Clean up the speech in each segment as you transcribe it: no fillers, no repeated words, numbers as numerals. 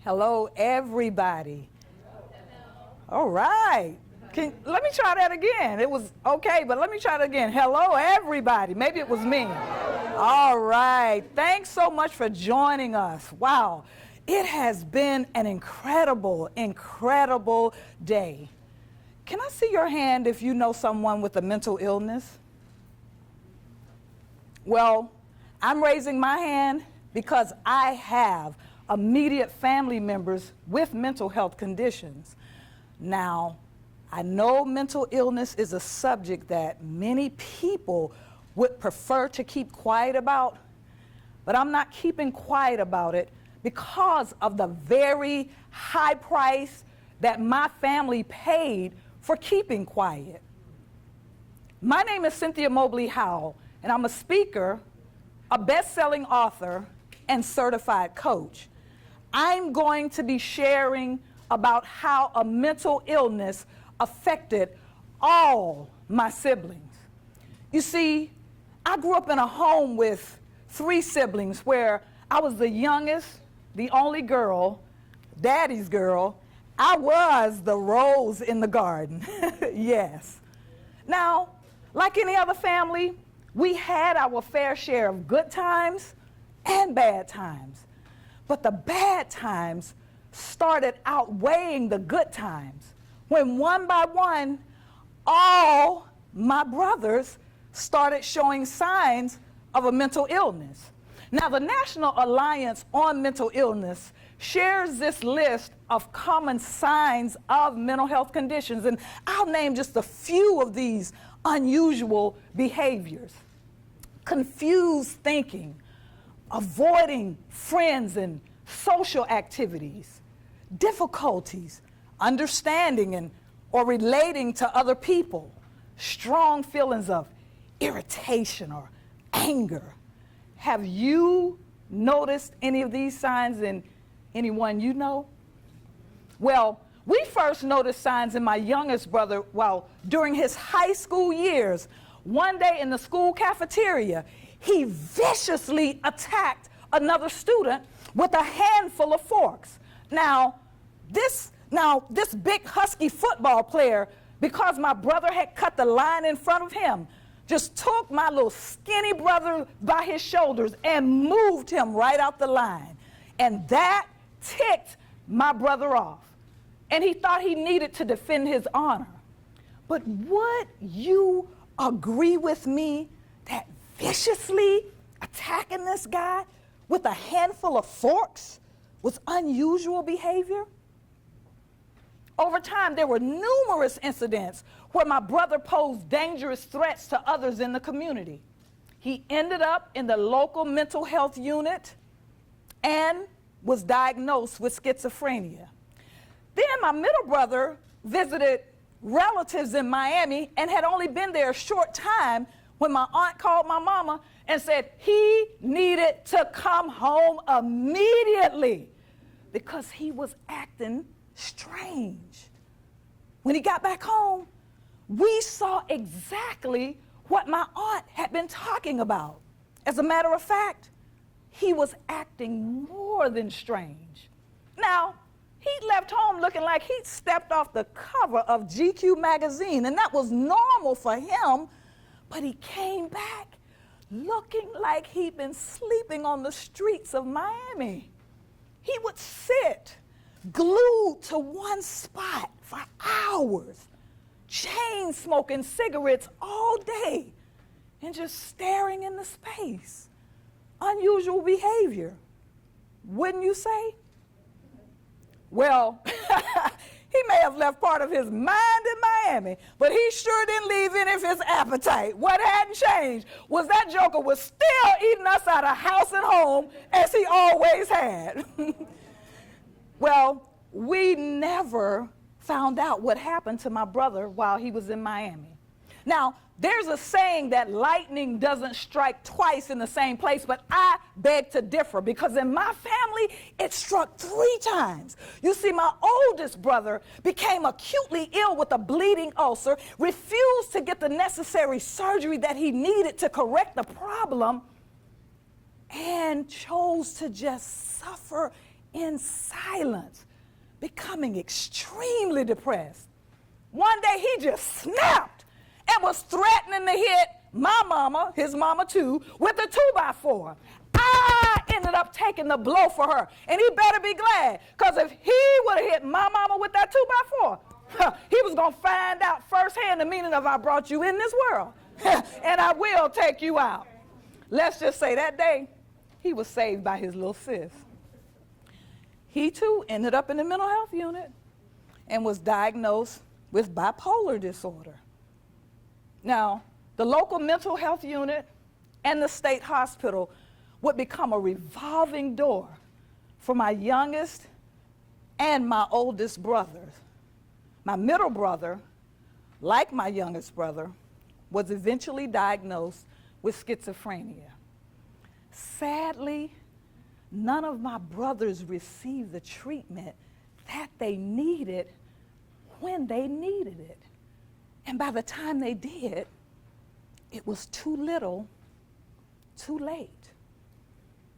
Hello, everybody. All right. Let me try that again. It was okay, but let me try it again. Hello, everybody. Maybe it was me. All right. Thanks so much for joining us. Wow. It has been an incredible, incredible day. Can I see your hand if you know someone with a mental illness? Well, I'm raising my hand because I have immediate family members with mental health conditions. Now, I know mental illness is a subject that many people would prefer to keep quiet about, but I'm not keeping quiet about it because of the very high price that my family paid for keeping quiet. My name is Cynthia Mobley Howell, and I'm a speaker, a best-selling author, and certified coach. I'm going to be sharing about how a mental illness affected all my siblings. You see, I grew up in a home with 3 siblings where I was the youngest, the only girl, daddy's girl. I was the rose in the garden, yes. Now, like any other family, we had our fair share of good times and bad times. But the bad times started outweighing the good times when one by one, all my brothers started showing signs of a mental illness. Now, the National Alliance on Mental Illness shares this list of common signs of mental health conditions, and I'll name just a few of these unusual behaviors. Confused thinking, avoiding friends and social activities, difficulties understanding and or relating to other people, strong feelings of irritation or anger. Have you noticed any of these signs in anyone you know? Well, we first noticed signs in my youngest brother while during his high school years. One day in the school cafeteria, he viciously attacked another student with a handful of forks. Now, this big husky football player, because my brother had cut the line in front of him, just took my little skinny brother by his shoulders and moved him right out the line. And that ticked my brother off. And he thought he needed to defend his honor. But would you agree with me that viciously attacking this guy with a handful of forks was unusual behavior? Over time, there were numerous incidents where my brother posed dangerous threats to others in the community. He ended up in the local mental health unit and was diagnosed with schizophrenia. Then my middle brother visited relatives in Miami and had only been there a short time when my aunt called my mama and said he needed to come home immediately because he was acting strange. When he got back home, we saw exactly what my aunt had been talking about. As a matter of fact, he was acting more than strange. Now, he left home looking like he'd stepped off the cover of GQ magazine, and that was normal for him, but he came back looking like he'd been sleeping on the streets of Miami. He would sit glued to one spot for hours, chain smoking cigarettes all day, and just staring into space. Unusual behavior, wouldn't you say? Well, he may have left part of his mind in Miami, but he sure didn't leave any of his appetite. What hadn't changed was that joker was still eating us out of house and home as he always had. Well, we never found out what happened to my brother while he was in Miami. Now, there's a saying that lightning doesn't strike twice in the same place, but I beg to differ because in my family, it struck 3 times. You see, my oldest brother became acutely ill with a bleeding ulcer, refused to get the necessary surgery that he needed to correct the problem, and chose to just suffer in silence, becoming extremely depressed. One day he just snapped and was threatening to hit my mama, his mama too, with a 2x4. I ended up taking the blow for her, and he better be glad, because if he would have hit my mama with that 2x4, he was going to find out firsthand the meaning of I brought you in this world, and I will take you out. Let's just say that day, he was saved by his little sis. He too ended up in the mental health unit and was diagnosed with bipolar disorder. Now, the local mental health unit and the state hospital would become a revolving door for my youngest and my oldest brothers. My middle brother, like my youngest brother, was eventually diagnosed with schizophrenia. Sadly, none of my brothers received the treatment that they needed when they needed it. And by the time they did, it was too little, too late.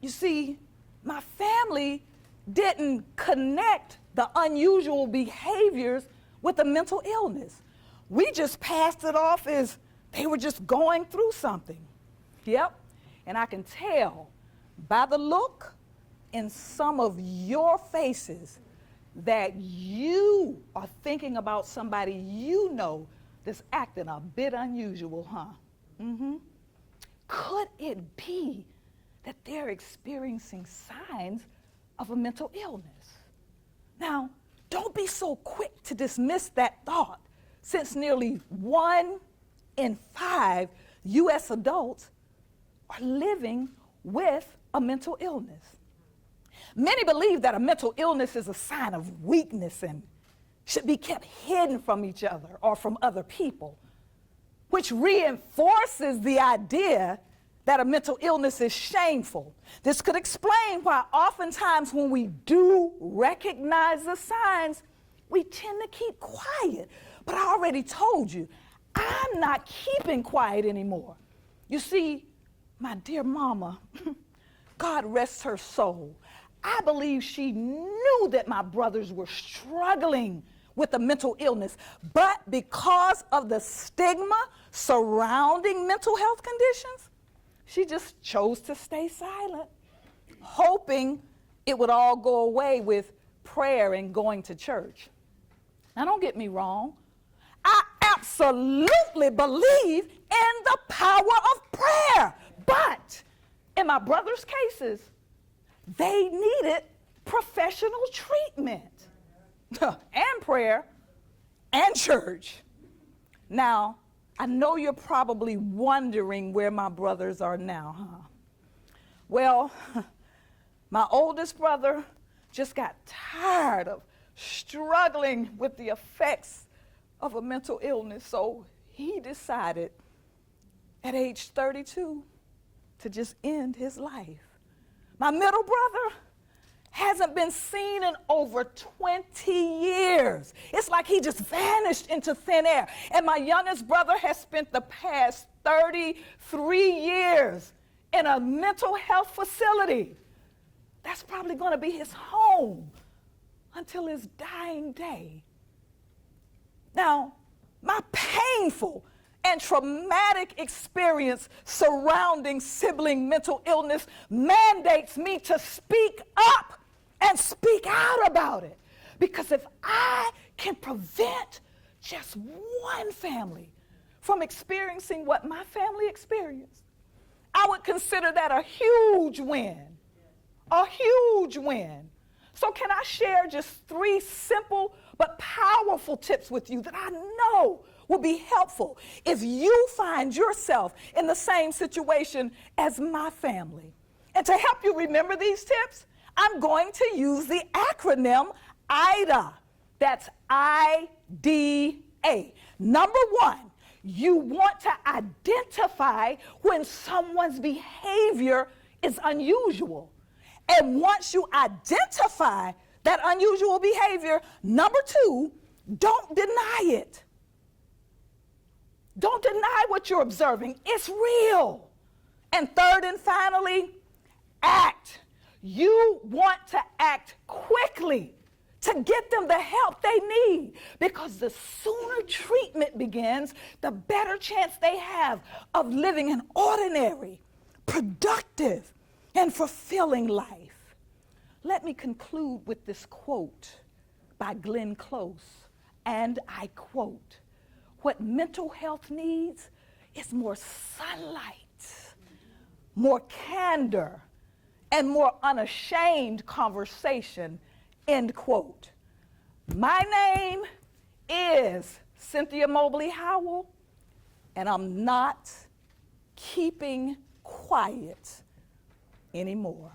You see, my family didn't connect the unusual behaviors with a mental illness. We just passed it off as they were just going through something. Yep, and I can tell by the look in some of your faces that you are thinking about somebody you know that's acting a bit unusual, huh? Could it be that they're experiencing signs of a mental illness? Now, don't be so quick to dismiss that thought, since nearly 1 in 5 U.S. adults are living with a mental illness. Many believe that a mental illness is a sign of weakness and should be kept hidden from each other or from other people, which reinforces the idea that a mental illness is shameful. This could explain why oftentimes when we do recognize the signs, we tend to keep quiet. But I already told you, I'm not keeping quiet anymore. You see, my dear mama, God rest her soul, I believe she knew that my brothers were struggling with a mental illness, but because of the stigma surrounding mental health conditions, she just chose to stay silent, hoping it would all go away with prayer and going to church. Now, don't get me wrong. I absolutely believe in the power of prayer, but in my brother's cases, they needed professional treatment and prayer and church. Now, I know you're probably wondering where my brothers are now, huh? Well, my oldest brother just got tired of struggling with the effects of a mental illness, so he decided at age 32 to just end his life. My middle brother hasn't been seen in over 20 years. It's like he just vanished into thin air. And my youngest brother has spent the past 33 years in a mental health facility. That's probably going to be his home until his dying day. Now, my painful and traumatic experience surrounding sibling mental illness mandates me to speak up and speak out about it. Because if I can prevent just one family from experiencing what my family experienced, I would consider that a huge win. A huge win. So can I share just 3 simple but powerful tips with you that I know will be helpful if you find yourself in the same situation as my family? And to help you remember these tips, I'm going to use the acronym IDA. That's I-D-A. Number 1, you want to identify when someone's behavior is unusual. And once you identify that unusual behavior, number 2, don't deny it. Don't deny what you're observing. It's real. And third and finally, act. you want to act quickly to get them the help they need, because the sooner treatment begins, the better chance they have of living an ordinary, productive, and fulfilling life. Let me conclude with this quote by Glenn Close, and I quote, "What mental health needs is more sunlight, more candor, and more unashamed conversation," end quote. My name is Cynthia Mobley Howell, and I'm not keeping quiet anymore.